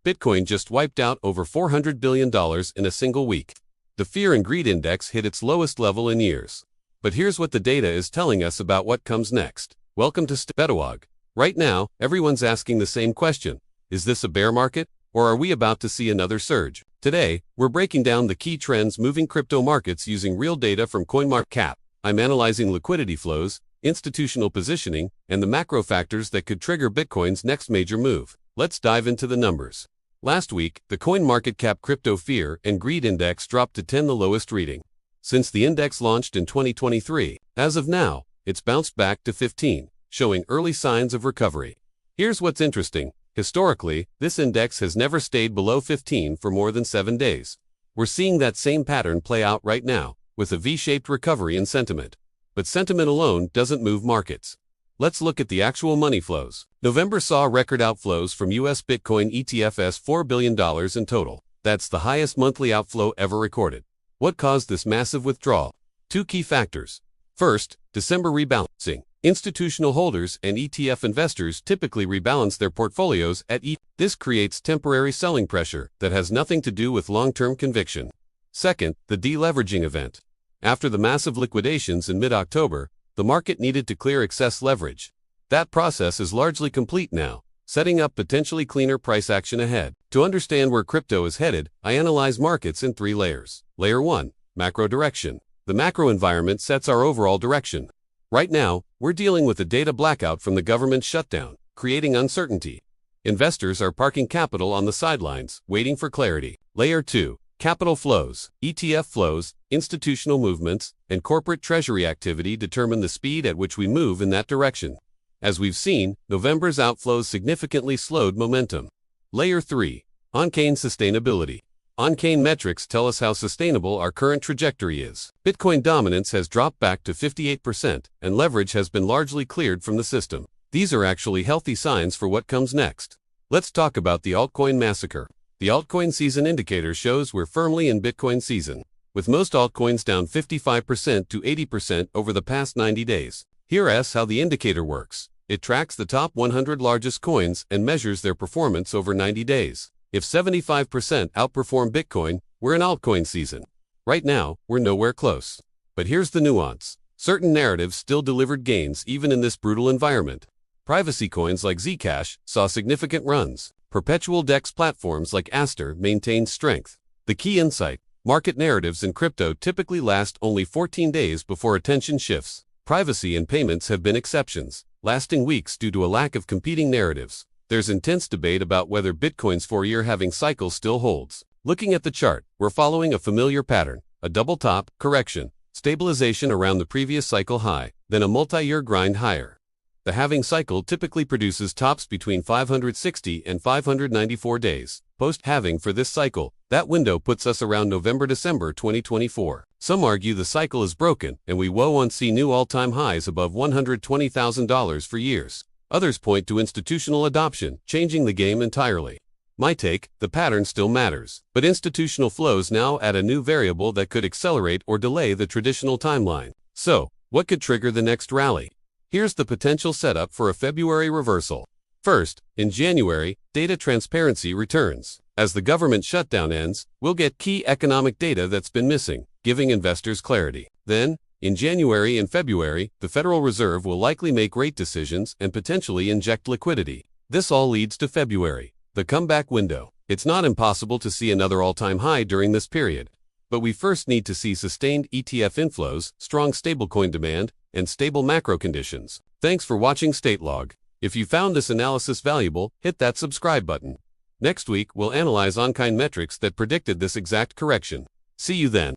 Bitcoin just wiped out over $400 billion in a single week. The Fear and Greed Index hit its lowest level in years. But here's what the data is telling us about what comes next. Welcome to StateLog. Right now, everyone's asking the same question. Is this a bear market, or are we about to see another surge? Today, we're breaking down the key trends moving crypto markets using real data from CoinMarketCap. I'm analyzing liquidity flows, institutional positioning, and the macro factors that could trigger Bitcoin's next major move. Let's dive into the numbers. Last week, the CoinMarketCap Crypto Fear and Greed Index dropped to 10, the lowest reading since the index launched in 2023. As of now, it's bounced back to 15, showing early signs of recovery. Here's what's interesting. Historically, this index has never stayed below 15 for more than 7 days. We're seeing that same pattern play out right now, with a V-shaped recovery in sentiment. But sentiment alone doesn't move markets. Let's look at the actual money flows. November saw record outflows from US Bitcoin ETFs, $4 billion in total. That's the highest monthly outflow ever recorded. What caused this massive withdrawal? Two key factors. First, December rebalancing. Institutional holders and ETF investors typically rebalance their portfolios at ETH. This creates temporary selling pressure that has nothing to do with long-term conviction. Second, the deleveraging event. After the massive liquidations in mid-October, the market needed to clear excess leverage. That process is largely complete now, setting up potentially cleaner price action ahead. To understand where crypto is headed, I analyze markets in 3 layers. Layer 1, macro direction. The macro environment sets our overall direction. Right now, we're dealing with a data blackout from the government shutdown, creating uncertainty. Investors are parking capital on the sidelines, waiting for clarity. Layer 2, capital flows. ETF flows, institutional movements, and corporate treasury activity determine the speed at which we move in that direction. As we've seen, November's outflows significantly slowed momentum. Layer 3, on-chain sustainability. On-chain metrics tell us how sustainable our current trajectory is. Bitcoin dominance has dropped back to 58%, and leverage has been largely cleared from the system. These are actually healthy signs for what comes next. Let's talk about the altcoin massacre. The altcoin season indicator shows we're firmly in Bitcoin season, with most altcoins down 55% to 80% over the past 90 days. Here's how the indicator works. It tracks the top 100 largest coins and measures their performance over 90 days. If 75% outperform Bitcoin, we're in altcoin season. Right now, we're nowhere close. But here's the nuance. Certain narratives still delivered gains even in this brutal environment. Privacy coins like Zcash saw significant runs. Perpetual DEX platforms like Aster maintained strength. The key insight: market narratives in crypto typically last only 14 days before attention shifts. Privacy and payments have been exceptions, lasting weeks due to a lack of competing narratives. There's intense debate about whether Bitcoin's 4-year halving cycle still holds. Looking at the chart, we're following a familiar pattern: a double top, correction, stabilization around the previous cycle high, then a multi-year grind higher. The halving cycle typically produces tops between 560 and 594 days. Post-halving for this cycle, that window puts us around November-December 2024. Some argue the cycle is broken, and we won't see new all-time highs above $120,000 for years. Others point to institutional adoption, changing the game entirely. My take: the pattern still matters, but institutional flows now add a new variable that could accelerate or delay the traditional timeline. So, what could trigger the next rally? Here's the potential setup for a February reversal. First, in January, data transparency returns. As the government shutdown ends, we'll get key economic data that's been missing, giving investors clarity. Then, in January and February, the Federal Reserve will likely make rate decisions and potentially inject liquidity. This all leads to February, the comeback window. It's not impossible to see another all-time high during this period. But we first need to see sustained ETF inflows, strong stablecoin demand, and stable macro conditions. Thanks for watching StateLog. If you found this analysis valuable, hit that subscribe button. Next week, we'll analyze on-chain metrics that predicted this exact correction. See you then.